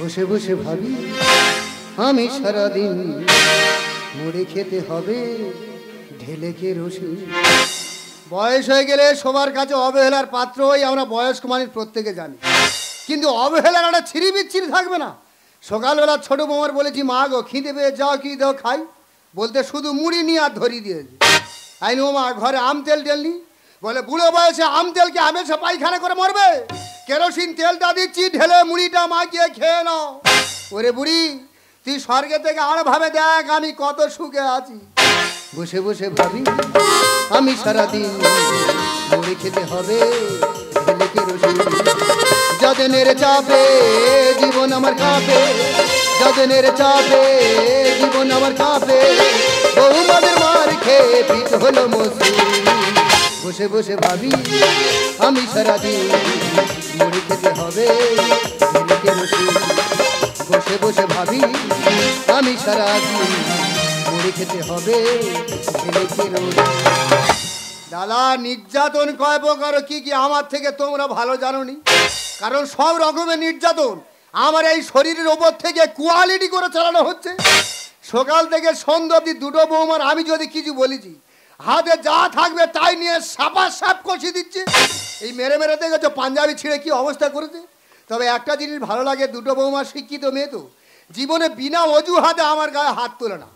বসে বসে ভাবি আমি সারাদিন মুড়ি খেতে হবে ঢেলে কেরোসিন। বয়স হয়ে গেলে সবার কাছে অবহেলার পাত্রই আমরা বয়স্ক মানুষ প্রত্যেকে জানি, কিন্তু অবহেলার একটা ছিঁড়ি বিচ্ছিরি থাকবে না। সকালবেলা ছোট বৌমার বলেছি, মা গো খিদে পেয়ে যাও, কি দাও খাই, বলতে শুধু মুড়ি নিয়ে আর ধরিয়ে দিয়েছে। আইন ও মা ঘরে আম তেল টেলনি, বলে বুড়ো বয়সে আম তেলকে হামেশা পায়খানা করে মরবে, কেরোসিন তেলটা দিচ্ছি ঢেলে মুড়িটা মাখিয়ে খেয়ে নাও। ওরে বুড়ি, তুই স্বর্গে থেকে আর ভাবে দেখ আমি কত সুখে আছি। বসে বসে ভাবি আমি সারাদিন মুড়ি খেতে হবে ঢেলে কেরোসিন। যতনের চাপে জীবন আমার কাঁপে, যতনের চাপে জীবন আমার কাঁপে, বৌমাদের মার খেয়ে পিঠ হলো মসৃণ। বসে বসে ভাবি আমি সারাদিন মুড়ি খেতে হবে ঢেলে কেরোসিন। বসে বসে ভাবি আমি সারাদিন মুড়ি খেতে হবে ঢেলে কেরোসিন। দাদা, নির্যাতন কয় প্রকার কি কি আমার থেকে তোমরা ভালো জানোনি, কারণ সব রকমের নির্যাতন আমার এই শরীরের ওপর থেকে কোয়ালিটি করে চালানো হচ্ছে। সকাল থেকে সন্ধ্যা অবধি দুটো বৌমার আমি যদি কিছু বলেছি, হাতে যা থাকবে তাই নিয়ে সাপা সাপ কষিয়ে দিচ্ছে। এই মেরে মেরে দেখেছো পাঞ্জাবি ছিঁড়ে কি অবস্থা করেছে। তবে একটা জিনিস ভালো লাগে, দুটো বৌমা শিক্ষিত মেয়ে তো জীবনে বিনা অজুহাতে আমার গায়ে হাত তোলে না।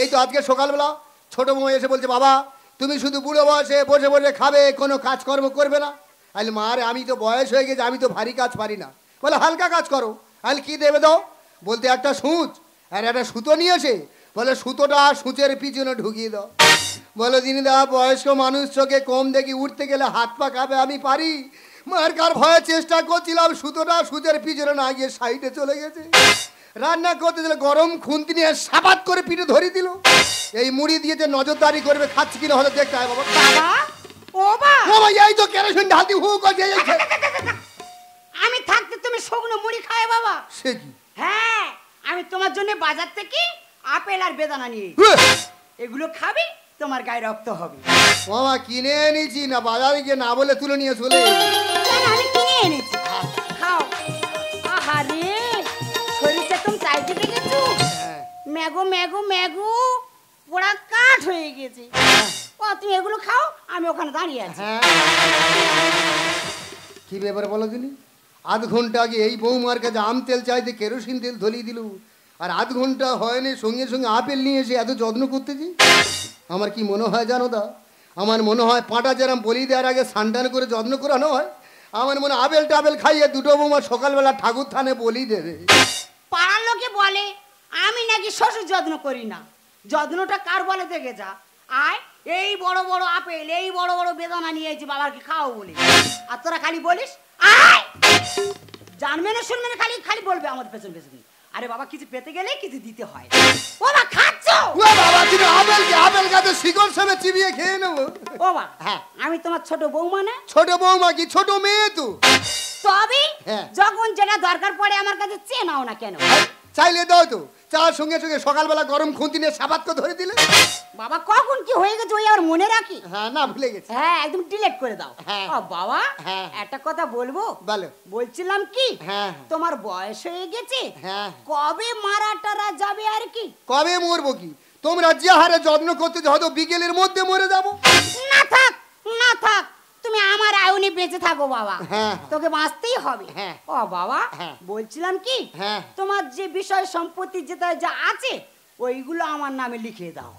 এই তো আজকে সকালবেলা ছোট বৌমা এসে বলছে, বাবা তুমি শুধু বুড়ো বয়সে বসে বসে খাবে, কোনো কাজকর্ম করবে না। আরে মা রে, আমি তো বয়স হয়ে গেছে, আমি তো ভারী কাজ পারি না। বলে হালকা কাজ করো। আরে কি দেবে দাও, বলতে একটা সূচ আর একটা সুতো নিয়ে এসে বলে সুতোটা সূচের পিছনে ঢুকিয়ে দাও। বলো দিনিদা, বয়স্ক মানুষ চোখে কম দেখি, উঠতে গেলে হাত পা কাঁপে, আমি পারি। মার কার ভয়ে চেষ্টা করছিলাম, সুতোটা সূচের পিছনে না গিয়ে সাইডে চলে গেছে। রান্না করতে দিলে গরম খুন্তি নিয়ে সাবাত করে পিঠে ধরিয়ে দিল। এই মুড়ি দিয়ে যে নজরদারি করবে খাচ্ছি কিনা হয়তো দেখতে হয়। বাবা বাবা, এই তো কেরোসিন ঢালতি হু করছে। আমি থাকতে তুমি শুকনো মুড়ি খায় বাবা? সে কি? হ্যাঁ, আমি তোমার জন্য বাজার থেকে আপেল আর বেদানা নিয়ে এগুলো খাবি, তোমার গায়ে রক্ত হবে। বাবা কিনে এনেছি না, বাজারে গিয়ে না বলে তুলে নিয়ে চলে। আমি কিনে এনেছি, খাও। আহারে, শরীরটা তুমি চাইতে দেখেছো, ম্যাগো ম্যাগো ম্যাগো পোড়া কাঠ হয়ে গেছে। ও তুমি এগুলো খাও, আমি ওখানে দাঁড়িয়ে আছি। কি ব্যাপারে বলো দিনি? আধ ঘন্টা আগে এই বৌমার কাছে আম তেল চাইতে কেরোসিন তেল ধরিয়ে দিল, আর আধ ঘন্টা হয়নি সঙ্গে সঙ্গে আপেল নিয়ে এসে এত যত্ন করতেছি। আমার কি মনে হয় জানো দা, আমার মনে হয় পাঁটা যেরম বলি দেওয়ার আগে সানটান করে যত্ন করানো হয়, আমার মনে আপেল টাবেল খাইয়ে দুটো বৌমা সকালবেলা ঠাকুর থানে বলি দেবে। পাড়ার লোকে বলে আমি নাকি শ্বশুর যত্ন করি না। যত্নটা কার বলে দেখে যা। আয়, এই বড় বড় আপেল, এই বড় বড় বেদানা নিয়ে এসেছি বাবাকে খাও বলে, আর তোরা খালি বলিস আয়, জানবে না শুনবে না, খালি খালি বলবে আমার পেছন পেছন। আরে বাবা, কিছু পেতে গেলে কিছু দিতে হয়। বাবা খাচ্ছ? ও বাবা, তুমি আপেল গাছে শিকড় সবে চিবিয়ে খেয়ে নেবো। ও বাবা, হ্যাঁ, আমি তোমার ছোট বৌমা না? ছোট বৌমা কি ছোট মেয়ে তো? তবে যখন যেটা দরকার পড়ে আমার কাছে চেয়ে নাও না কেন? চাইলে দাও তো, চার সঙ্গে সঙ্গে সকালবেলা গরম খুন্তি নিয়ে সাবাত করে ধরে দিলে। বাবা কখন কি হয়ে গেছে ওই আর মনে রাখি? হ্যাঁ, না ভুলে গেছি। হ্যাঁ, একদম ডিলিট করে দাও। ও বাবা, একটা কথা বলবো? বলো। বলছিলাম কি, হ্যাঁ, তোমার বয়স হয়ে গেছে, হ্যাঁ, কবে মারা টারা যাবে আর কি? কবে মরবো কি, তোমরা যে হারে যত্ন করতে হয়তো বিকেলের মধ্যে মরে যাবো। না থাক, না থাক, তুমি আমার আয়ুনে বেঁচে থাকো বাবা, তোকে বাঁচতেই হবে। ও বাবা, বলছিলাম কি, তোমার যে বিষয় সম্পত্তি যেটা যা আছে ওইগুলো আমার নামে লিখে দাও।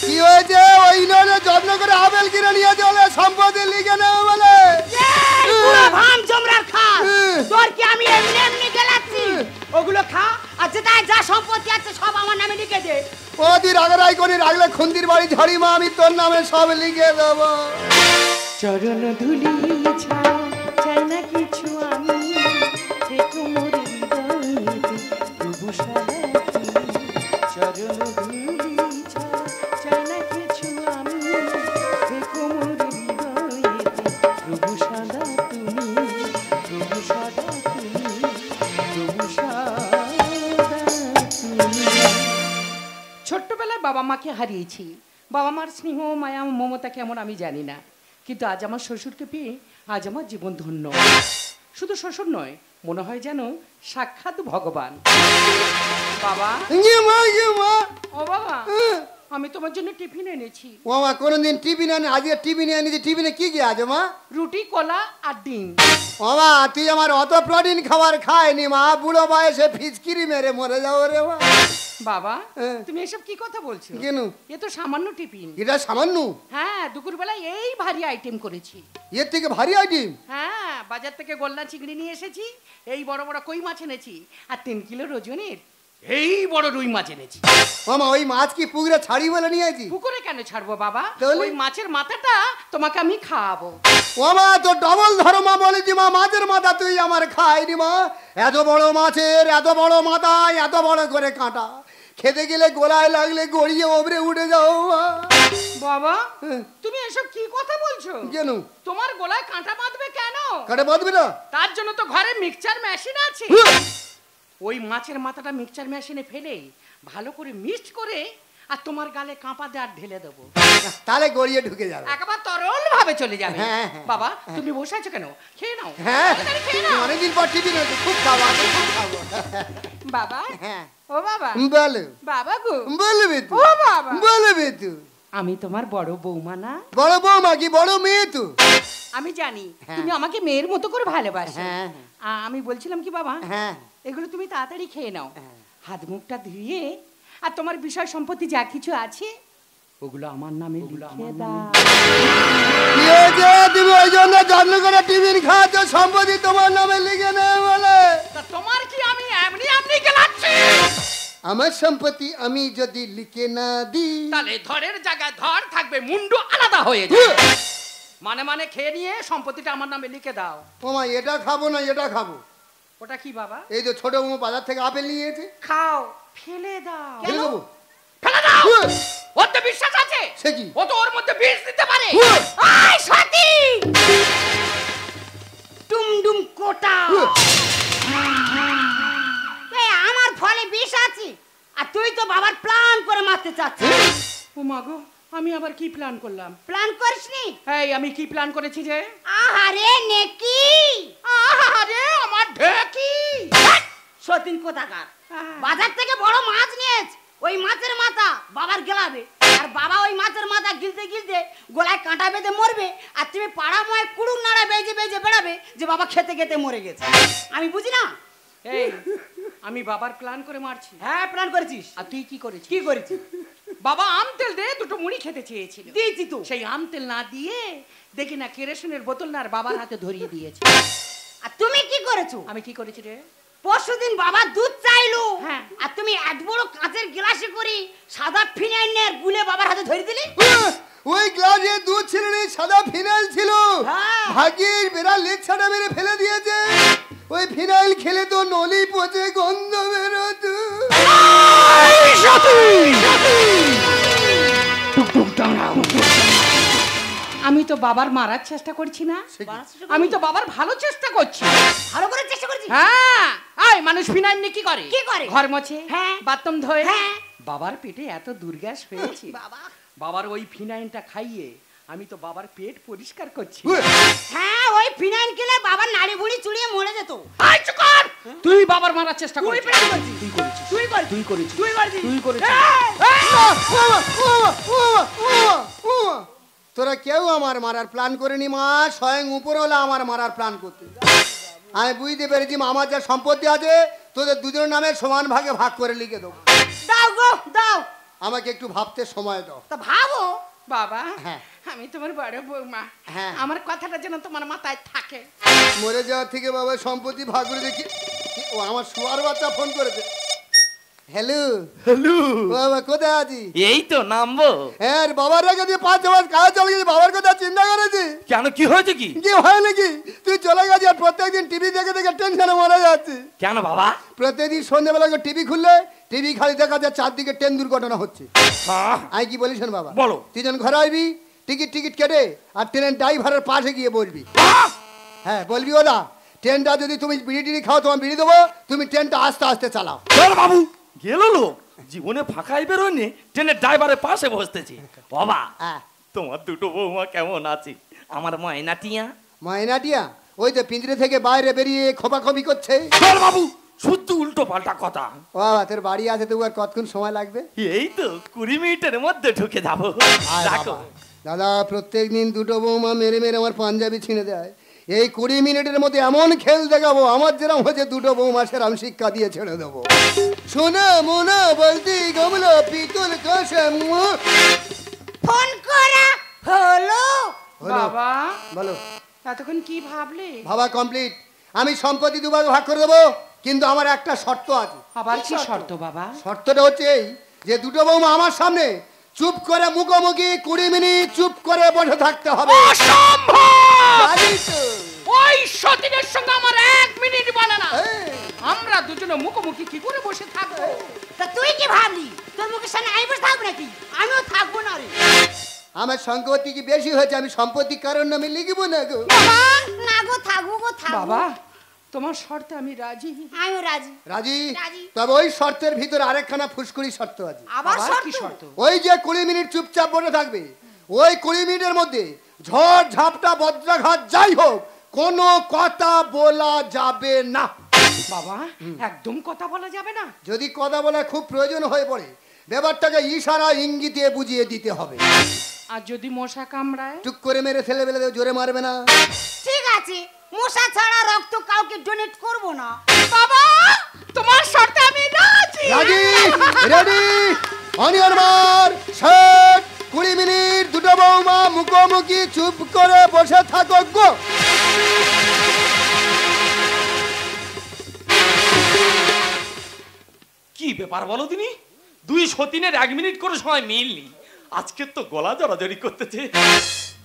কি হয়েছে? ওই নলে যত্ন করে আপেল কিনে নিয়ে চলে সম্পত্তি লিখে নেবে বলে পুরো ভাম জমরার খা। তোর কি আমি এমনি এমনি গেলাচ্ছি? ওগুলো খা, আর যেটা যা সম্পত্তি আছে সব আমার নামে লিখে দে। ও তুই রাগারাই করে রাখলে খুন্দির বাড়ি ঝাড়ি মা, আমি তোর নামে সব লিখে দেবো। চরণ ধুলি ছাড়া চাই না কিছু আমি, দেখো মোর হৃদয়েতে প্রভু সদা তুমি। চরণ ধুলি ছাড়া চাই না কিছু আমি, দেখো মোর হৃদয়েতে প্রভু সদা তুমি, প্রভু সদা তুমি, প্রভু সদা তুমি। ছোট্টবেলায় বাবা মাকে হারিয়েছি। বাবা মার স্নেহ মায়া মমতা কেমন আমি জানি না, কিন্তু আজ আমার শ্বশুরকে পেয়ে আজ আমার জীবন ধন্য। শুধু শ্বশুর নয়, মনে হয় যেন সাক্ষাৎ ভগবান। বাবা, ও বাবা, আমি তোমার জন্য টিফিন এনেছি। ও মা, কোনোদিন টিফিন আনে, আজকে টিফিন এনেছি। টিফিনে কি কি আছে মা? রুটি, কলা আর ডিম। ও মা, তুই আমার অত প্রোটিন খাবার খায়নি মা, বুড়ো বয়সে ফিচকিরি মেরে মরে যাও রে মা। বাবা, হ্যাঁ। তুমি এসব কি কথা বলছো? কেন? এ তো সামান্য টিফিন। এটা সামান্য? হ্যাঁ, দুপুরবেলায় এই ভারী আইটেম করেছি। এর থেকে ভারী আইটেম? হ্যাঁ, বাজার থেকে গোল্লা চিংড়ি নিয়ে এসেছি, এই বড় বড় কই মাছ এনেছি, আর 3 কিলো ওজনের এই বড় রুই মাছ এনেছি। মামা, ওই মাছ কি পুকুরে ছাড়ি বলে নিয়ে আছি? পুকুরে কেন ছাড়বো বাবা? তাহলে? ওই মাছের মাথাটা তোমাকে আমি খাওয়াবো। ও মা, তো ডবল ধরো মা, বলেছি মা, মাছের মাথা তুই আমার খাইনি মা। এত বড় মাছের এত বড় মাথা, এত বড় করে কাঁটা, খেতে গেলে গোলায় লাগলে গড়িয়ে ওপরে উঠে যাও মা। বাবা, হ্যাঁ। তুমি এসব কি কথা বলছো? কেন? তোমার গলায় কাঁটা বাঁধবে কেন? কাটে বাঁধবি না? তার জন্য তো ঘরে মিক্সচার মেশিন আছে। ওই মাছের মাথাটা মিক্সচার মেশিনে ফেলে ভালো করে মিক্স করে আর তোমার গালে কাঁপা দিয়ে আর ঢেলে দেবো, তাহলে গড়িয়ে ঢুকে যাবে, একেবারে তরল ভাবে চলে যাবে। হ্যাঁ, হ্যাঁ, বাবা, তুমি বসে আছো কেন? খেয়ে নাও। হ্যাঁ, তাড়াতাড়ি খেয়ে নাও। অনেকদিন পর টিফিন হয়েছে, খুব খাবো, আমি খুব খাবো। বাবা, হ্যাঁ, ও বাবা, বলো। বাবা গো, বলবি তুই? ও বাবা, বলবি তুই? আমি তোমার বড় বৌমা না? বড় বৌমা কি বড় মেয়ে তুই? আমি জানি হ্যাঁ। তুমি আমাকে মেয়ের মতো করে ভালোবাসো। হ্যাঁ, আমি বলছিলাম কি বাবা, হ্যাঁ, এগুলো তুমি তাড়াতাড়ি খেয়ে নাও, হ্যাঁ। হাত মুখটা ধুয়ে, আর তোমার বিষয় সম্পত্তি যা কিছু আছে ওগুলো আমার নামে লিখে দাও। কি হয়েছে? তুমি ওই জন্য যত্ন করে টিফিন খাচ্ছ, সম্পত্তি তোমার নামে লিখে নেয় বলে? তা তোমার কি আমি এমনি এমনি গেলাচ্ছি? আমার সম্পত্তি আমি যদি লিখে না দিই, তাহলে ধরের জায়গায় ধর থাকবে, মুন্ডু আলাদা হয়ে যাবে। মানে মানে খেয়ে নিয়ে সম্পত্তিটা আমার নামে লিখে দাও। ওমা, এটা খাবো না, এটা খাবো। ওটা কি বাবা? এই যে ছোট বউ বাজার থেকে আপেল নিয়ে এসেছে, খাও, ফেলে দাও। ফেলে দেবো? ফেলে দাও। ওর তো বিশ্বাস আছে, সে কি? ও তো ওর মধ্যে বিষ দিতে পারে। আয় সতী, টুমডুম কোটা, এই আমার ফলে বিষ আছে, আর তুই তো বাবার প্ল্যান করে মারতে চাচ্ছিস। ও মা গো, আমি আবার কি প্ল্যান করলাম? প্ল্যান করিসনি? এই আমি কি প্ল্যান করেছি যে? আহারে নেকি, আরে আমার ঢেকি। সতীন কোথাকার, হ্যাঁ। বাজার থেকে বড় মাছ নিয়েছ, ওই মাছের মাথা বাবার গেলাবে, আর বাবা ওই মাছের মাথা গিলতে গিলতে গলায় কাঁটা বেঁধে মরবে, আর তুমি পাড়াময় কুড়ুক নাড়া বেজে বেজে বেড়াবে যে বাবা খেতে খেতে মরে গেছে। আমি বুঝি না? এই আমি বাবার প্ল্যান করে মারছি। হ্যাঁ, প্ল্যান করেছিস। আর তুই কি করেছিস? কি করেছিস? বাবা আম তেল দিয়ে দুটো মুড়ি খেতে চেয়েছিল, দিয়েছি তো। সেই আম তেল না দিয়ে দেখি না কেরোসিনের বোতল না আর বাবার হাতে ধরিয়ে দিয়েছে। আর তুমি কি করেছো? আমি কি করেছি রে? পরশুদিন বাবা দুধ চাইলো, হ্যাঁ। আর তুমি এত বড় কাঁচের গ্লাসে করে সাদা ফিনাইল নিয়ে গুলে বাবার হাতে ধরে দিলে। ওই গ্লাসে দুধ ছিল না, সাদা ফিনাইল ছিল। হ্যাঁ। ভাগ্যের বেড়া লেগ ছাড়া মেরে ফেলে দিয়েছে। ওই ফিনাইল খেলে তো নলি পচে গন্ধ বেরোতো। আমি তো বাবার মারার চেষ্টা করছি না, আমি তো বাবার ভালো চেষ্টা করছি। ভালো করে চেষ্টা করেছি। হ্যাঁ, আয় মানুষ ফিনাইল নিয়ে কি করে? কি করে? ঘর মোছে, হ্যাঁ। বাথরুম ধোয়। হ্যাঁ। বাবার পেটে এত দুর্গ্যাস হয়েছে, বাবা, বাবার ওই ফিনাইলটা খাইয়ে আমি তো বাবার পেট পরিষ্কার করছি। হ্যাঁ, ওই ফিনাইল খেলে বাবার নাড়ি ভুড়ি চুড়িয়ে মরে যেত। আয় চুপ কর! তুই বাবার মারার চেষ্টা তুই করছিস। প্ল্যান করছিস। তুই করেছিস। তুই করেছিস। তুই করেছিস। তুই করেছিস। তুই করেছিস। তোরা কেউ আমার মারার প্ল্যান করেনি মা, স্বয়ং উপরওয়ালা আমার মারার প্ল্যান করতে। আমি বুঝতে পেরেছি মা, আমার যা সম্পত্তি আছে তোদের দুজনের নামে সমান ভাগে ভাগ করে লিখে দেবো। দাও গো, দাও। আমাকে একটু ভাবতে সময় দাও। তা ভাবো। বাবা, হ্যাঁ। আমি তোমার বড় বৌমা, হ্যাঁ। আমার কথাটা যেন তোমার মাথায় থাকে। মরে যাওয়ার থেকে বাবা সম্পত্তি ভাগ করে দেখি। ও আমার শোয়ার বাচ্চা ফোন করেছে। হ্যালো হ্যালো, বাবা, কোথায় আছি? এই তো নামবো। হ্যাঁ, বাবার রেখে দিয়ে 5 মাস কাজ চলে গেছে, বাবার কথা চিন্তা করেছি। কেন, কি হয়েছে কি? কি হয় নাকি, তুই চলে গেছিস আর প্রত্যেকদিন টিভি দেখে দেখে টেনশনে মরে যাচ্ছি। কেন বাবা? প্রত্যেকদিন সন্ধ্যেবেলা টিভি খুললে টিভি খালি দেখা যায় চারদিকে ট্রেন দুর্ঘটনা হচ্ছে। হ্যাঁ, আমি কি বলিস না বাবা, বলো। তুই যখন ঘরে আসবি টিকিট কেটে আর ট্রেনের ড্রাইভারের পাশে গিয়ে বলবি। হ্যাঁ, বলবি ওদা ট্রেনটা যদি তুমি বিড়ি টিড়ি খাও তোমার বিড়ি দেবো, তুমি ট্রেনটা আস্তে আস্তে চালাও। চল বাবু, গেল লোক জীবনে ফাঁকাই বেরোয়নি, ট্রেনের ড্রাইভারের পাশে বসতেছি। বাবা, হ্যাঁ। তোমার দুটো বৌমা কেমন আছে? আমার ময়নাটিয়া ময়নাটিয়া ওই যে পিঞ্জরে থেকে বাইরে বেরিয়ে খোপাখপি করছে। চল বাবু, শুদ্ধ উল্টো পাল্টা কথা। ও বাবা, তোর বাড়ি আছে তো আর কতক্ষণ সময় লাগবে? এই তো 20 মিনিটের মধ্যে ঢুকে যাবো। আয় রাখো। বাবা। দাদা প্রত্যেক দিন দুটো বৌমা মেরে মেরে আমার পাঞ্জাবি ছিঁড়ে দেয়। এই 20 মিনিটের মধ্যে এমন খেল দেখাবো, আমার যেরকম হচ্ছে দুটো বৌমা সেরকম শিক্ষা দিয়ে ছেড়ে দেবো। সোনা মোনা বলতি গমলা পিতল কাশম। ফোন করা হলো। হলো। বাবা বলো। এতক্ষণ কি ভাবলে? ভাবা কমপ্লিট। আমি সম্পত্তি দুভাগ ভাগ করে দেবো, কিন্তু আমার একটা শর্ত আছে। আবার কি শর্ত বাবা? শর্তটা হচ্ছে এই যে দুটো বৌমা আমার সামনে চুপ করে মুখোমুখি 20 মিনিট চুপ করে বসে থাকতে হবে। অসম্ভব! জানি তো। ওই সতীনের সঙ্গে আমার 1 মিনিট বলে না। এই, আমরা দুজনে মুখোমুখি কি করে বসে থাকবো? তা তুই কি ভাবলি তোর মুখের সামনে আমি বসে থাকবো নাকি? আমিও থাকবো না রে। আমার সম্পত্তি কি বেশি হয়েছে? আমি সম্পত্তি কারণ নামে লিখবো না গো। বাবা না গো, থাকবো গো, থাকবো। বাবা তোমার শর্তে আমি রাজি। আমিও রাজি। রাজি? রাজি। তবে ওই শর্তের ভিতরে আরেকখানা ফুসকুড়ি শর্ত আছে। আবার আবার কি শর্ত? শর্ত? ওই যে 20 মিনিট চুপচাপ বসে থাকবে, ওই 20 মিনিটের মধ্যে ঝড় ঝাপটা বজ্রাঘাত যাই হোক কোনো কথা বলা যাবে না। বাবা একদম কথা বলা যাবে না? যদি কথা বলা খুব প্রয়োজন হয়ে পড়ে, ব্যাপারটাকে ইশারা ইঙ্গিতে বুঝিয়ে দিতে হবে। আর যদি মশা কামড়ায়? টুক করে মেরে ফেলে ফেলে দেবে, জোরে মারবে না। ঠিক আছে, মশা ছাড়া রক্ত কাউকে ডোনেট করব না। বাবা তোমার শর্তে আমি রাজি। রাজি? রেডি? অনিয়ন মার শেট। 20 মিনিট দুটো বৌমা মুখোমুখি চুপ করে বসে থাকো গো। কি ব্যাপার বলো তিনি? 2 সতীনের 1 মিনিট করে সময় মিলনি, আজকে তো গলা জড়াজড়ি করতেছে।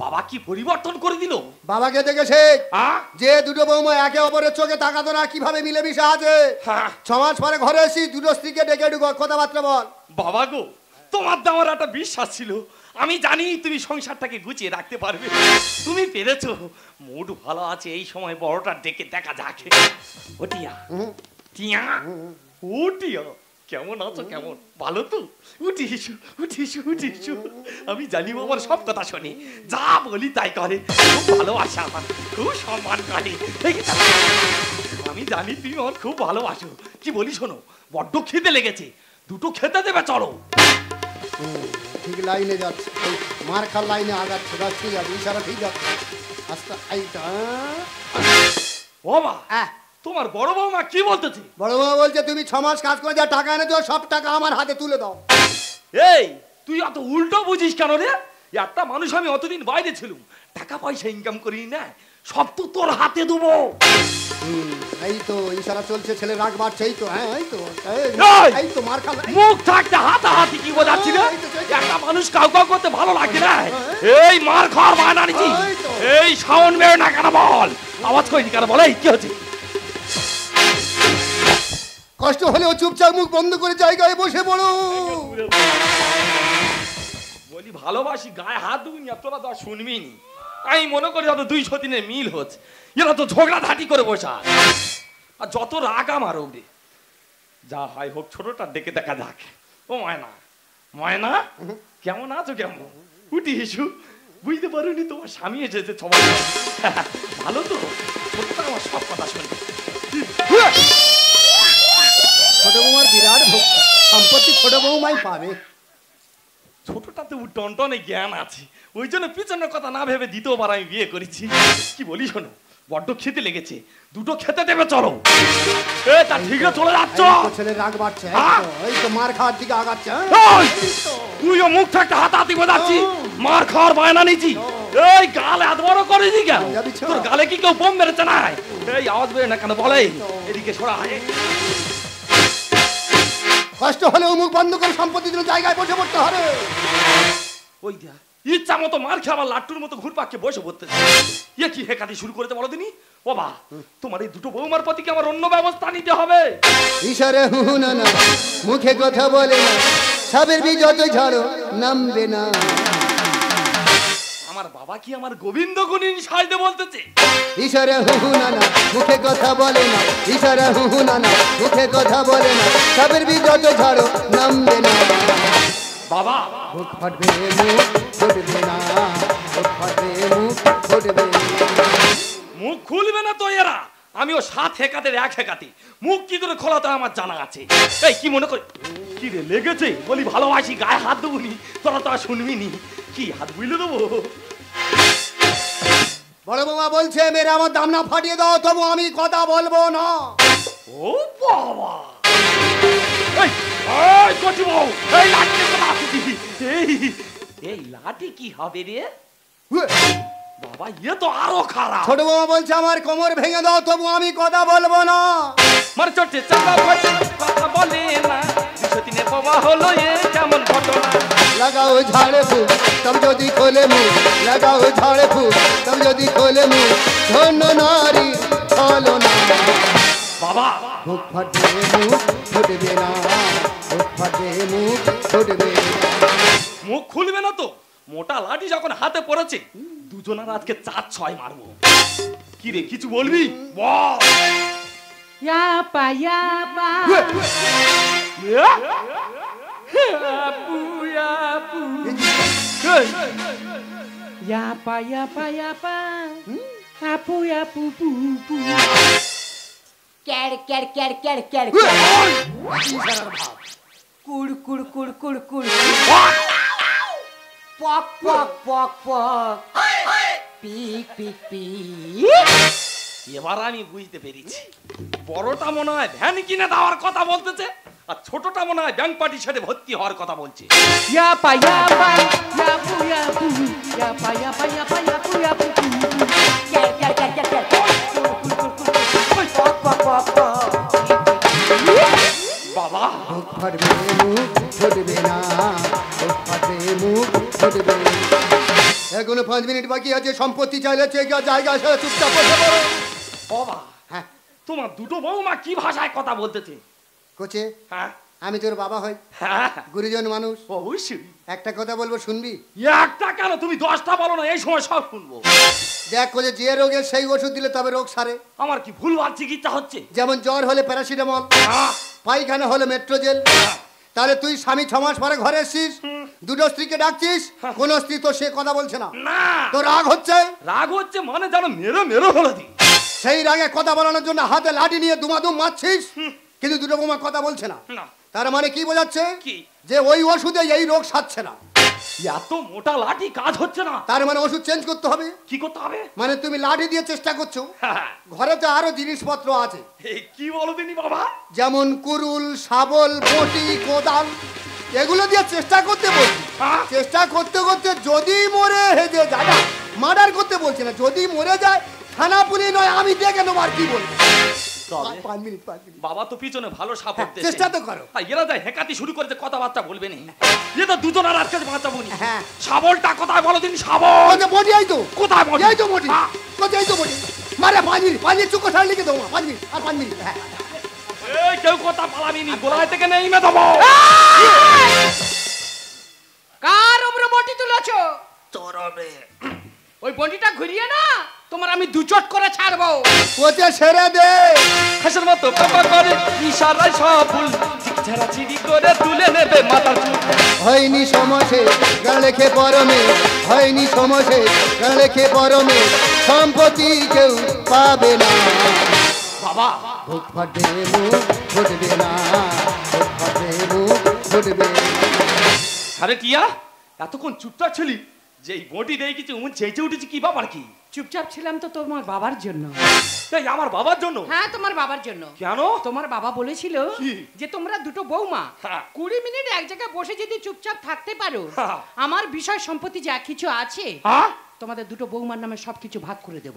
বাবা কি পরিবর্তন করে দিল? বাবাকে দেখে শেখ আ? যে দুটো বৌমা একে অপরের চোখে তাকাতো না, কিভাবে মিলেমিশে আছে। হ্যাঁ। 6 মাস পরে ঘরে এসি দুটো স্ত্রীকে ডেকে ঢুকো, কথাবার্তা বল। বাবা গো, তোমার তো আমার একটা বিশ্বাস ছিল, আমি জানি তুমি সংসারটাকে গুছিয়ে রাখতে পারবে। তুমি পেরেছো। মুড ভালো আছে, এই সময় বড়টা ডেকে দেখা যাক। ওটিয়া টিয়া, ওটিয়া কেমন আছো? কেমন ভালো তো? উঠি এসো, উঠি এসো, উঠি এসো। আমি জানি আমার সব কথা শোনে, যা বলি তাই করে, খুব ভালোবাসে আমার, খুব সম্মান করে। আমি জানি তুমি আমার খুব ভালোবাসো। কি বলি শোনো, বড্ড খিদে লেগেছে, দুটো খেতে দেবে চলো। ঠিক লাইনে যাচ্ছে, ওই মার খার লাইনে আগাচ্ছে। বাস ঠিক আছে, ইশারা ঠিক আছে। আস্তে এইটা। ও মা, তোমার বড় বৌমা কি বলতেছে? বড় বৌমা বলছে তুমি 6 মাস কাজ করে যা টাকা এনেছো সব টাকা আমার হাতে তুলে দাও। এই তুই এত উল্টো বুঝিস কেন রে? একটা মানুষ আমি অতদিন বাইরে ছিলাম, টাকা পয়সা ইনকাম করি না, সব তো তোর হাতে দেবো। এই তো ইশারা চলছে, ছেলে রাগ বাড়ছে। এই তো, হ্যাঁ এই তো, এই তো মার খাল। মুখ থাকতে হাতাহাতি কি বোঝাচ্ছি না? একটা মানুষ কাউ কাউ করতে ভালো লাগে না। এই মার খাওয়ার বায়না নিচ্ছি। এই সাউন্ড বের না কেন বল? আওয়াজ করিনি কেন বল? এই কি হচ্ছে? কষ্ট হলেও চুপচাপ মুখ বন্ধ করে জায়গায় বসে পড়ো। বলি ভালোবাসি, গায়ে হাত দুই না, তোরা তো আর শুনবি নি। আমি মনে করি হয়তো 2 সতীনের মিল হচ্ছে, এরা তো ঝগড়া ঝাঁটি করে বসা। আর যত রাগ আমার ওরে, যা হয় হোক ছোটটা ডেকে দেখা যাক। ও ময়না, ময়না কেমন আছো? কেমন উঠি এসু। বুঝতে পারোনি তোমার স্বামী এসেছে সবাই। ভালো তো? ছোটটা আমার সব কথা শুনবে। ছোট বৌমার বিরাট ভক্তি, সম্পত্তি ছোট বৌমাই পাবে। ছোটটা তো টনটনে জ্ঞান আছে, ওই জন্য পিছনের কথা না ভেবে দ্বিতীয়বার আমি বিয়ে করেছি। কি বলি শোনো, বড্ড খেতে লেগেছে, দুটো খেতে দেবে চলো। এ তা ঠিক আছে, চলে যাচ্ছ? ছেলে রাগ বাড়ছে, হ্যাঁ? এই তো মার খাওয়ার দিকে আগাচ্ছে। ওই, তুইও মুখ থাকতে হাতাহাতি বোঝাচ্ছি, মার খাওয়ার বায়না নিচ্ছি। এই গালে এত বড় করেছি কেন? তোর গালে কি কেউ বোম মেরেছে না? এই আওয়াজ বেরো না কেন বলে? এদিকে সরা। কষ্ট হলেও মুখ বন্ধ করে সম্পত্তির জন্য জায়গায় বসে পড়তে হবে। ওই দিয়া ইচ্ছা মতো মার খেয়ে আবার লাট্টুর মতো ঘুরপাককে বসে পড়তে। ইয়ে কি হেকাতি শুরু করেছে বলো দিনি? বাবা তোমার এই দুটো বৌমার প্রতি কি আমার অন্য ব্যবস্থা নিতে হবে? ইশারে হু না না, মুখে কথা বলে না, সাবের বি যত ঝাড়ো নামবে না। আমার বাবা কি আমার গোবিন্দ গুণিন সাজতে বলতেছে? ইশারে হু না না, মুখে কথা বলে না, ইশারে হু না না, মুখে কথা বলে না, সাবের বি যত ঝাড়ো নামবে না। বাবা মুখ ফাটবে, মুখ ফুটবে না, মুখ ফাটবে, মুখ ফুটবে না। মুখ খুলবে না তো এরা। আমিও 7 হেকাতের 1 হেকাতে, মুখ কি করে খোলাতে আমার জানা আছে। এই কি মনে করি কি রে লেগেছে বলি ভালোবাসি, গায়ে হাত দেবো নি, তোরা তো আর শুনবি নি, কি হাত বুঝলে দেবো। বড় বৌমা বলছে মেরে আমার দাম না ফাটিয়ে দাও, তবু আমি কথা বলবো না। ও বাবা, এই এই কচি বউ, এই লাঠি কথা আসছি, এই লাঠি কি হবে রে বাবা, ইয়ে তো আরো খারাপ। ছোট বৌমা বলছে আমার কোমর ভেঙে দাও, তবু আমি কথা বলবো না। মার চটে চাপা ফাটে কথা বলে না, 203 বাবা হলো এ কেমন ঘটনা। লাগাও ঝাড়ে ফুল তব যদি খোলে মুখ, লাগাও ঝাড়ে ফুল তব যদি খোলে মুখ, ধন্য নারী চলো না। বাবা মুখ ফাটবে মুখ ফুটবে না, মুখ ফাটবে মুখ ফুটবে না। মুখ খুলবে না তো, মোটা লাঠি যখন হাতে পড়েছে দুজনের আজকে 4-6 মারবো। কি রে কিছু বলবি বল। ইয়াপা ইয়াপা আপু আপু, ইয়াপা ইয়াপা ইয়াপা আপু আপু পু পু ক্যাড় ক্যাড় ক্যাড় ক্যাড় ক্যাড় কুড় কুড় কুড় কুড় কুড় পক পক পক পক পিক পিক পিক। এবার আমি বুঝতে পেরেছি, বড়টা মনে হয় ভ্যান কিনে দেওয়ার কথা বলতেছে, আর ছোটটা মনে হয় ব্যাংক পার্টির সাথে ভর্তি হওয়ার কথা বলছে। ইয়াপা ইয়াপা ইয়াপু ইয়াপু ইয়াপা ইয়াপা ইয়াপা ইয়াপু ইয়াপু ক্যাড় ক্যাড় ক্যাড় ক্যাড় ক্যাড় কুড় কুড় কুড় কুড় পক পক পক পক। বাবা মুখ ফাটবে মুখ ফুটবে না, মুখ ফাটবে মুখ ফুটবে না। এখনো 5 মিনিট বাকি আছে, সম্পত্তি চাইলে জায়গা ছেড়ে চুপচাপ বসে পড়ো। বাবা হ্যাঁ তোমার দুটো বৌমা কি ভাষায় কথা বলতেছে। কোচে হ্যাঁ আমি তোর বাবা হই, হ্যাঁ গুরুজন মানুষ, অবশ্যই। একটা কথা বলবো শুনবি? একটা কেন তুমি 10টা বলো না, এই সময় সব শুনবো। দেখ কোচে, যে রোগের সেই ওষুধ দিলে তবে রোগ সারে। আমার কি ভুলভাল চিকিৎসা হচ্ছে? যেমন জ্বর হলে প্যারাসিটামল, হ্যাঁ, পায়খানা হলে মেট্রোজেল। তাহলে তুই স্বামী 6 মাস পরে ঘরে এসছিস, দুটো স্ত্রীকে ডাকছিস, কোন স্ত্রী তো সে কথা বলছে না, না তো রাগ হচ্ছে। রাগ হচ্ছে মানে যেন মেরো মেরো হলো দি। সেই রাগে কথা বলানোর জন্য হাতে লাঠি নিয়ে দুমাদুম মারছিস, কিন্তু দুটো বোমা কথা বলছে না। না তার মানে কি বোঝাচ্ছে? কি? যে ওই ওষুধে এই রোগ সারছে না। এত মোটা লাঠি কাজ হচ্ছে না। তার মানে ওষুধ চেঞ্জ করতে হবে। কি করতে হবে? মানে তুমি লাঠি দিয়ে চেষ্টা করছো, হ্যাঁ, ঘরে তো আরো জিনিসপত্র আছে, এই কি বলো দিনি বাবা। যেমন কুরুল, শাবল, বটি, কোদাল, এগুলো দিয়ে চেষ্টা করতে বলছি। হ্যাঁ? চেষ্টা করতে করতে যদি মরে হেজে দাদা, মার্ডার করতে বলছি না, যদি মরে যায় থানা পুলিশ নয়, আমি দেখে নেবো। আর কি বলবো? তবে 5 মিনিট। বাবা তো পিছনে ভালো সাপোর্ট দিচ্ছে। চেষ্টা তো করো। আর এরা যায় হেকাতি শুরু করেছে, কথাবার্তা বলবে না। এ তো দুজন আর আজকে বাঁচাবো নি। হ্যাঁ। শাবলটা কোথায় বলো দিন, শাবল ওই বটি, এই তো কোথায় বটি? এই তো বটি, হ্যাঁ। কোথায় এই তো বটি। মারে 5 মিনিট চুপ করে লিখে দেবো। 5 মিনিট আর 5 মিনিট। হ্যাঁ এই কেউ কথা পালাবি নি, গোলায় থেকে নেই মে দেবো। কার উপরে বটি তুলেছো? তোর হবে। ওই বটিটা ঘুরিয়ে না তোমার আমি 2 চট করে ছাড়বো। কোচে ছেড়ে দে। হাসের মতো পাপা করে ইশারায় সব ভুল, ঝাড়া চিড়ি করে তুলে নেবে মাথার চুল। হয়নি সমসে গালেখে পরমে, হয়নি সমসে গালেখে পরমে, সম্পত্তি কেউ পাবে না। বাবা মুখ ফাটবে মুখ ফুটবে না, মুখ ফাটবে মুখ ফুটবে না। আরে টিয়া, এতক্ষণ চুপচাপ ছিলি, যে এই বটি দেই কিছু চেঁচে উঠেছি, কি বাবার কি? চুপচাপ ছিলাম তো তোমার বাবার জন্য। এই আমার বাবার জন্য? হ্যাঁ তোমার বাবার জন্য। কেন? তোমার বাবা বলেছিল কি? যে তোমরা দুটো বৌমা হ্যাঁ। 20 মিনিট এক জায়গায় বসে যদি চুপচাপ থাকতে পারো, হ্যাঁ। আমার বিষয় সম্পত্তি যা কিছু আছে হ্যাঁ? তোমাদের দুটো বৌমার নামে সবকিছু ভাগ করে দেব।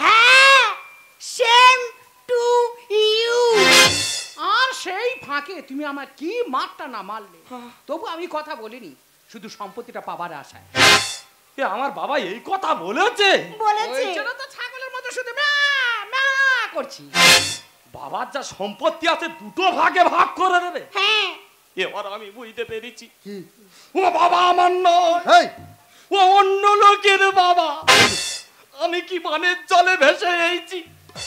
হ্যাঁ, সেম টু ইউ। আর সেই ফাঁকে তুমি আমার কি মারটা না মারলে, তবু আমি কথা বলিনি, শুধু সম্পত্তিটা পাবার আশায়। এ আমার বাবা এই কথা বলেছে? বলেছে ওই জন্য তো ছাগলের মতো শুধু ম্যা ম্যা করছি। বাবার যা সম্পত্তি আছে দুটো ভাগে ভাগ করে দেবে। হ্যাঁ, এবার আমি বুঝতে পেরেছি, কি? ও বাবা আমার নয়, এই ও অন্য লোকের বাবা। আমি কি মানের জলে ভেসে এইছি?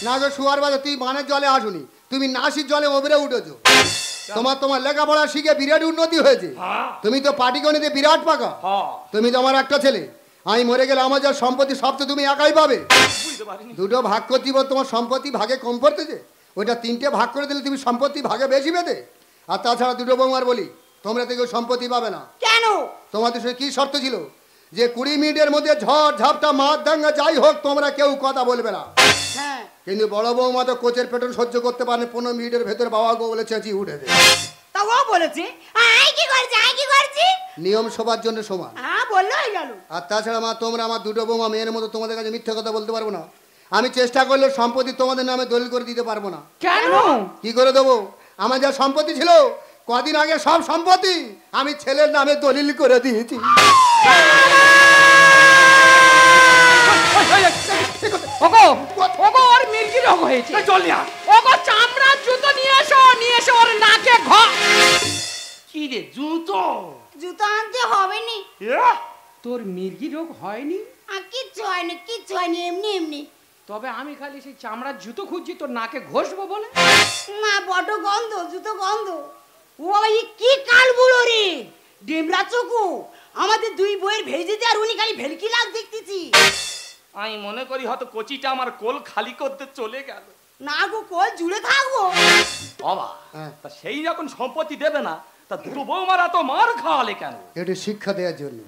না গো শুয়ার বাজে, তুই বানের জলে আসুনি, তুমি নাসির জলে ওবরে উঠেছো। তোমার লেখাপড়া শিখে বিরাট উন্নতি হয়েছে। হ্যাঁ। তুমি তো পাটিগণিতে বিরাট পাকা। হ্যাঁ। তুমি তো আমার একটা ছেলে, আমি মরে গেলে আমার যা সম্পত্তি সব তো তুমি একাই পাবে। বুঝতে পারিনি। দুটো ভাগ করতে দিব, তোমার সম্পত্তি ভাগে কম পড়তেছে, ওইটা 3টে ভাগ করে দিলে তুমি সম্পত্তি ভাগে বেশি পেতে। আর তাছাড়া দুটো বৌমার বলি, তোমরা থেকে সম্পত্তি পাবে না। কেন? তোমাদের সঙ্গে কি শর্ত ছিল যে 20 মিনিটের মধ্যে ঝড় ঝাপটা মার দাঙ্গা যাই হোক তোমরা কেউ কথা বলবে না। হ্যাঁ, কিন্তু বড় বৌমা তো কোচের পেটন সহ্য করতে পারে, 15 মিনিটের ভেতর বাবা গো বলে চেঁচিয়ে উঠেছে। তা ও বলেছে আই কি করছি নিয়ম সবার জন্য সমান। হ্যাঁ, বললো হয়ে গেল। আর তাছাড়া মা তোমরা আমার দুটো বৌমা, মেয়ের মতো তোমাদের কাছে মিথ্যা কথা বলতে পারবো না। আমি চেষ্টা করলে সম্পত্তি তোমাদের নামে দলিল করে দিতে পারবো না। কেন? কি করে দেবো? আমার যা সম্পত্তি ছিল কদিন আগে সব সম্পত্তি আমি ছেলের নামে দলিল করে দিয়েছি। ওগো ওগো, ওর মির্গি রোগ হয়েছে। চল না। ওগো চামড়ার জুতো নিয়ে এসো ওর নাকে কি রে জুতো? জুতো আনতে হবে নি। তোর মির্গি রোগ হয়নি? আর কিচ্ছু হয়নি, এমনি এমনি। তবে আমি খালি সেই চামড়ার জুতো খুঁজছি তোর নাকে ঘষবো বলে। না, বড় গন্ধ, জুতো গন্ধ। ওই কি কাল বুড়ো রে, ডিমলা চকু, আমাদের দুই বইয়ের ভেজেতে আর উনি খালি ভেলকি লাগ দেখতেছি। আমি মনে করি হয়তো কচিটা আমার কোল খালি করতে চলে গেল। না গো, কোল জুড়ে থাকবো। বাবা, হ্যাঁ। তা সেই যখন সম্পত্তি দেবে না, তা দুটো বৌমারা তো মার খাওয়ালে কেন? একটু শিক্ষা দেওয়ার জন্য।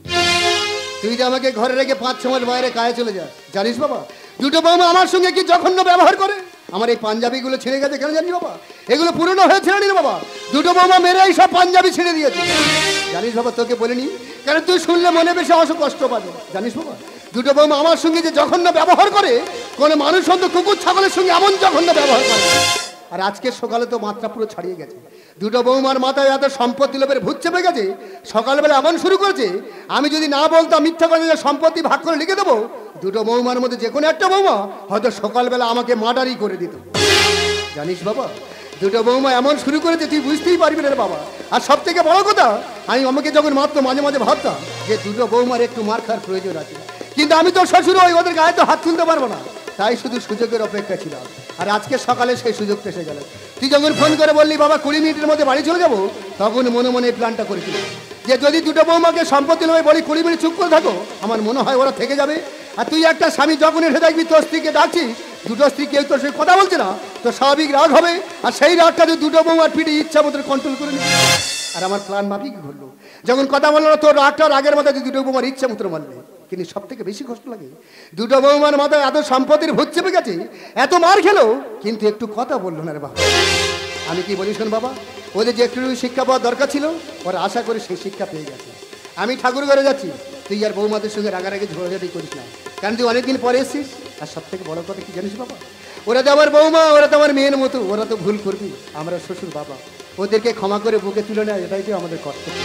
তুই যে আমাকে ঘরে রেখে 5-6 মাস বাইরে কাজে চলে যাস, জানিস বাবা দুটো বৌমা আমার সঙ্গে কি জঘন্য ব্যবহার করে? আমার এই পাঞ্জাবিগুলো ছিঁড়ে গেছে কেন জানিস বাবা? এগুলো পুরনো হয়ে ছিঁড়ে নি বাবা, দুটো বৌমা মেরে এই সব পাঞ্জাবি ছিঁড়ে দিয়েছে। জানিস বাবা, তোকে বলিনি কারণ তুই শুনলে মনে বেশি কষ্ট পাবে। জানিস বাবা, দুটো বৌমা আমার সঙ্গে যে জঘন্য ব্যবহার করে, কোনো মানুষ অন্তত কুকুর ছাগলের সঙ্গে এমন জঘন্য ব্যবহার করে। আর আজকে সকালে তো মাত্রা পুরো ছাড়িয়ে গেছে। দুটো বৌমার মাথায় এত সম্পত্তি লোভের ভূত চেপে গেছে, সকালবেলা এমন শুরু করেছে, আমি যদি না বলতাম মিথ্যা করে যে সম্পত্তি ভাগ করে লিখে দেবো, দুটো বৌমার মধ্যে যে কোনো একটা বৌমা হয়তো সকালবেলা আমাকে মার্ডারই করে দিত। জানিস বাবা, দুটো বৌমা এমন শুরু করেছে তুই বুঝতেই পারবি না রে বাবা। আর সব থেকে বড় কথা, আমি আমাকে যখন মারতো মাঝে মাঝে ভাবতাম যে দুটো বৌমার একটু মার খাওয়ার প্রয়োজন আছে, কিন্তু আমি তো শ্বশুর ওই ওদের গায়ে তো হাত তুলতে পারবো না, তাই শুধু সুযোগের অপেক্ষা ছিলাম। আর আজকে সকালে সেই সুযোগটা এসে গেল। তুই যখন ফোন করে বললি বাবা 20 মিনিটের মধ্যে বাড়ি চলে যাবো, তখন মনে মনে এই প্ল্যানটা করেছিল যে যদি দুটো বৌমাকে সম্পত্তি লোভে বলি 20 মিনিট চুপ করে থাকো, আমার মনে হয় ওরা থেকে যাবে। আর তুই একটা স্বামী যখন এসে দেখবি তোর স্ত্রীকে ডাকছিস, দুটো স্ত্রী কেউ তোর সঙ্গে কথা বলছে না, তো স্বাভাবিক রাগ হবে। আর সেই রাগটা তুই দুটো বৌমার পিঠে ইচ্ছা মতো কন্ট্রোল করে নিবি। আর আমার প্ল্যান মাফিক ঘটলো, যখন কথা বললো না তোর রাগটা রাগের মাথায় তুই দুটো বৌমার ইচ্ছা মতো মারলে। কিন্তু সব থেকে বেশি কষ্ট লাগে দুটো বৌমার মাথায় এত সম্পত্তির ভূত চেপে গেছে, এত মার খেলো কিন্তু একটু কথা বললো না রে বাবা। আমি কি বলি শোন বাবা, ওদের যে একটু শিক্ষা পাওয়ার দরকার ছিল ওরা আশা করে সেই শিক্ষা পেয়ে গেছে। আমি ঠাকুর ঘরে যাচ্ছি, তুই আর বৌমাদের সঙ্গে রাগারাগি ঝগড়াঝাটি করিস না, কারণ তুই অনেকদিন পরে এসছিস। আর সব থেকে বড় কথা কি জানিস বাবা, ওরা তো আমার বৌমা, ওরা তো আমার মেয়ের মতো, ওরা তো ভুল করবি, আমরা শ্বশুর বাবা, ওদেরকে ক্ষমা করে বুকে তুলে নেয়, এটাই তো আমাদের কর্তব্য।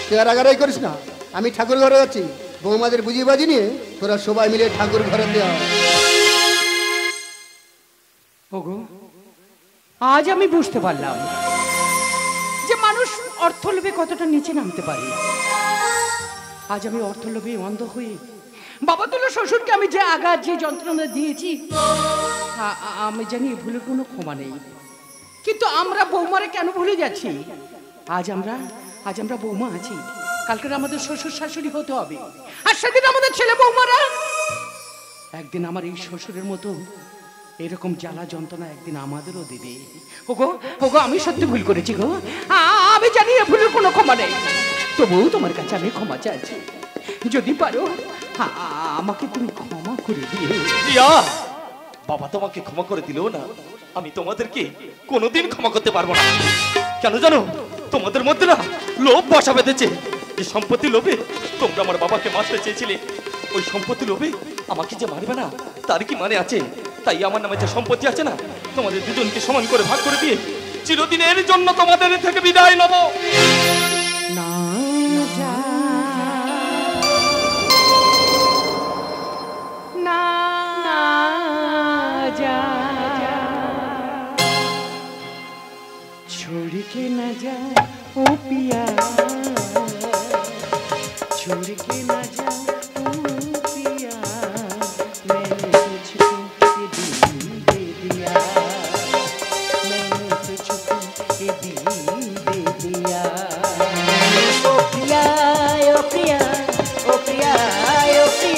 তুই আর রাগারাগি করিস না। আমি ঠাকুর ঘরে যাচ্ছি, বৌমাদের বুঝিয়ে বাজি নিয়ে তোরা সবাই মিলে ঠাকুর ঘরে দেওয়া। ওগো, আজ আমি বুঝতে পারলাম যে মানুষ অর্থলোভে কতটা নিচে নামতে পারে। আজ আমি অর্থলোভে অন্ধ হয়ে বাবা তুলো শ্বশুরকে আমি যে আঘাত যে যন্ত্রণা দিয়েছি, আমি জানি ভুলের কোনো ক্ষমা নেই। কিন্তু আমরা বৌমারে কেন ভুলে যাচ্ছি? আজ আমরা বৌমা আছি, কালকে আমাদের শ্বশুর শাশুড়ি হতে হবে, আর সেদিন আমাদের ছেলে বৌমারা। একদিন আমার এই শ্বশুরের মতো এরকম জ্বালা যন্ত্রণা একদিন আমাদেরও দেবে। ওগো ওগো, আমি সত্যি ভুল করেছি গো, আমি জানি এ ভুলের কোনো ক্ষমা নেই। তবুও তোমার কাছে আমি ক্ষমা চাইছি, যদি পারো আমাকে তুমি ক্ষমা করে দিও। বাবা তোমাকে ক্ষমা করে দিলেও না, আমি তোমাদেরকে কোনোদিন ক্ষমা করতে পারবো না। কেন জানো, তোমাদের মধ্যে না লোভ বসা বেঁধেছে। যে সম্পত্তি লোভে তোমরা আমার বাবাকে মারতে চেয়েছিলে, ওই সম্পত্তি লোভে আমাকে যে মারবে না তার কি মানে আছে? তাই আমার নামে যে সম্পত্তি আছে না, তোমাদের দুজনকে সমান করে ভাগ করে দিয়ে চিরদিনের জন্য তোমাদের থেকে বিদায় নেব। না छोड़ के न जा ओ पिया, छोड़ के न जा ओ पिया, मैंने तुझको ये दिल दे दिया, मैंने तुझको ये दिल दे दिया। ओ प्रिया ओ प्रिया ओ प्रिया ओ प्रिया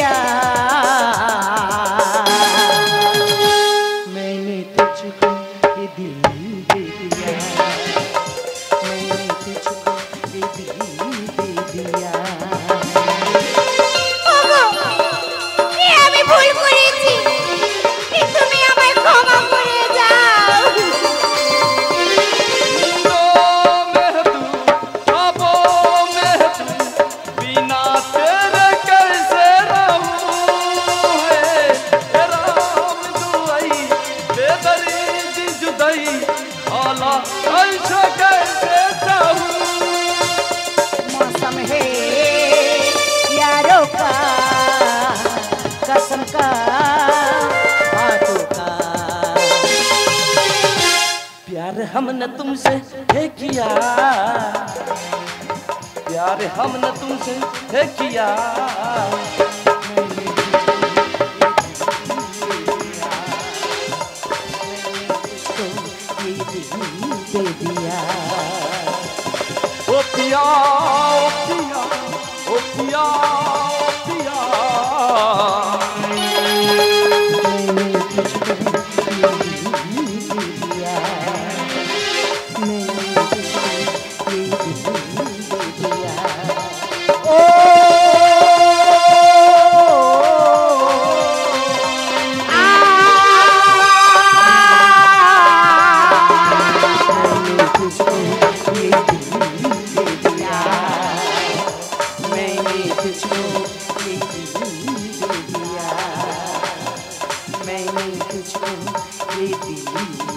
हमने तुमसे है किया, प्यार हमने तुमसे है किया। दे दिया ओ पिया ओ पिया ओ पिया ओ पिया, मैंने तुझको ये दे दिया, मैंने तुझको ये दे दिया। मैंने तुझको ये दिल